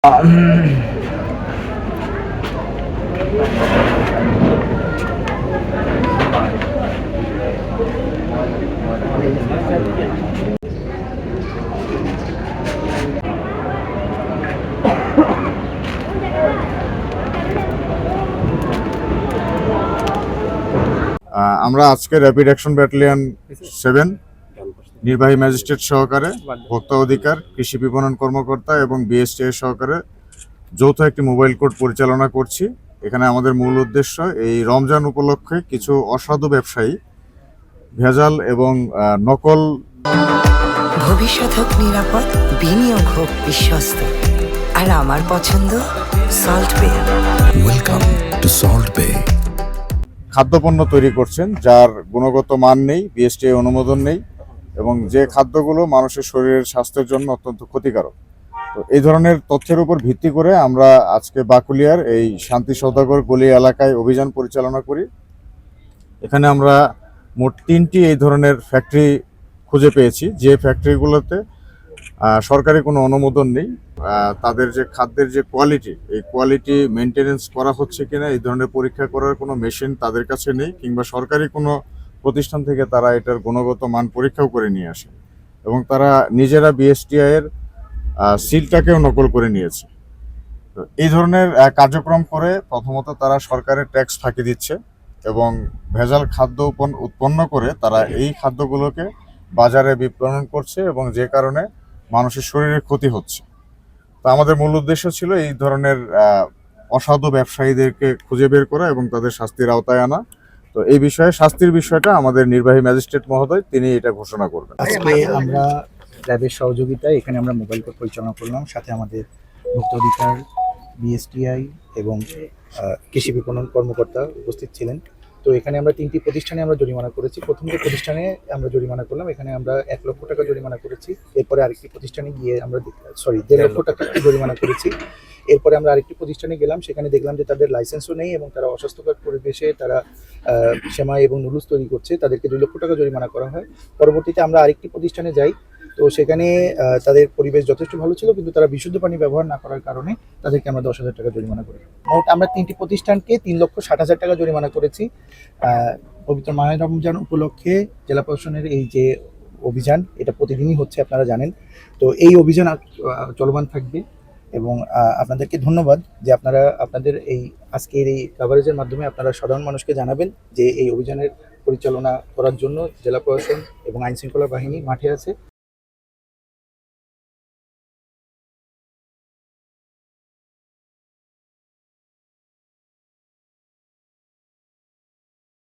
আমরা আজকে rapid action battalion 7 নির্বাহী ম্যাজিস্ট্রেট সহকারে ভোক্তা অধিকার, কৃষি বিপণন কর্মকর্তা এবং বিএসটিআই সহকারে যৌথ একটি মোবাইল কোর্ট পরিচালনা করছি। এখানে আমাদের মূল উদ্দেশ্য এই রমজান উপলক্ষে কিছু অসাধু ব্যবসায়ী ভেজাল এবং নকল। ভবিষ্যৎ হোক নিরাপদ, বিনিয়োগ হোক বিশ্বস্ত, আর আমার পছন্দ সল্ট বে। ওয়েলকাম টু সল্ট বে। খাদ্যপণ্য তৈরি করছেন যার গুণগত মান নেই, বিএসটিআই অনুমোদন নেই এবং যে খাদ্যগুলো মানুষের শরীরের স্বাস্থ্যের জন্য অত্যন্ত ক্ষতিকারক। তো এই ধরনের তথ্যের উপর ভিত্তি করে আমরা আজকে বাকুলিয়ার এই শান্তি সওদাগর গলি এলাকায় অভিযান পরিচালনা করি। এখানে আমরা মোট 3টি এই ধরনের ফ্যাক্টরি খুঁজে পেয়েছি, যে ফ্যাক্টরিগুলোতে সরকারি কোনো অনুমোদন নেই। তাদের যে খাদ্যের যে কোয়ালিটি, এই কোয়ালিটি মেনটেনেন্স করা হচ্ছে কিনা এই ধরনের পরীক্ষা করার কোনো মেশিন তাদের কাছে নেই, কিংবা সরকারি কোনো প্রতিষ্ঠান থেকে তারা এটার গুণগত মান পরীক্ষাও করে নিয়ে আসে এবং তারা নিজেরা বিএসটিআই এর সিলটাকেও নকল করে নিয়েছে। তো এই ধরনের কার্যক্রম করে প্রথমত তারা সরকারের ট্যাক্স ফাঁকি দিচ্ছে এবং ভেজাল খাদ্য উৎপন্ন করে তারা এই খাদ্যগুলোকে বাজারে বিপণন করছে এবং যে কারণে মানুষের শরীরের ক্ষতি হচ্ছে। তো আমাদের মূল উদ্দেশ্য ছিল এই ধরনের অসাধু ব্যবসায়ীদেরকে খুঁজে বের করা এবং তাদের শাস্তির আওতায় আনা। তো এই বিষয়ে শাস্তির বিষয়টা আমাদের নির্বাহী ম্যাজিস্ট্রেট মহোদয় তিনি এটা ঘোষণা করবেন। আজকে আমরা ল্যাবের সহযোগিতায় এখানে আমরা মোবাইল কোর্ট পরিচালনা করলাম, সাথে আমাদের ভোক্তা অধিকার, বিএসটিআই এবং কৃষি বিপণন কর্মকর্তা উপস্থিত ছিলেন। তো এখানে আমরা 3টি প্রতিষ্ঠানে আমরা জরিমানা করেছি। প্রথম যে প্রতিষ্ঠানে আমরা জরিমানা করলাম, এখানে আমরা 1 লক্ষ টাকা জরিমানা করেছি। এরপরে আরেকটি প্রতিষ্ঠানে গিয়ে আমরা 1.5 লক্ষ টাকা জরিমানা করেছি। এরপরে আমরা আরেকটি প্রতিষ্ঠানে গেলাম, সেখানে দেখলাম যে তাদের লাইসেন্সও নেই এবং তারা অস্বাস্থ্যকর পরিবেশে তারা সেমাই এবং নুডলস তৈরি করছে, তাদেরকে 2 লক্ষ টাকা জরিমানা করা হয়। পরবর্তীতে আমরা আরেকটি প্রতিষ্ঠানে যাই, তো সেখানে তাদের পরিবেশ যথেষ্ট ভালো ছিল, কিন্তু তারা বিশুদ্ধ পানি ব্যবহার না করার কারণে তাদেরকে আমরা 10,000 টাকা জরিমানা করি। মোট আমরা 3টি প্রতিষ্ঠানকে 3,60,000 টাকা জরিমানা করেছি। পবিত্র মাহে রমজান উপলক্ষে জেলা প্রশাসনের এই যে অভিযান, এটা প্রতিদিনই হচ্ছে, আপনারা জানেন। তো এই অভিযান চলমান থাকবে এবং আপনাদেরকে ধন্যবাদ যে আপনারা আপনাদের এই আজকের এই কভারেজের মাধ্যমে আপনারা সাধারণ মানুষকে জানাবেন যে এই অভিযানের পরিচালনা করার জন্য জেলা প্রশাসন এবং আইনশৃঙ্খলা বাহিনী মাঠে আছে।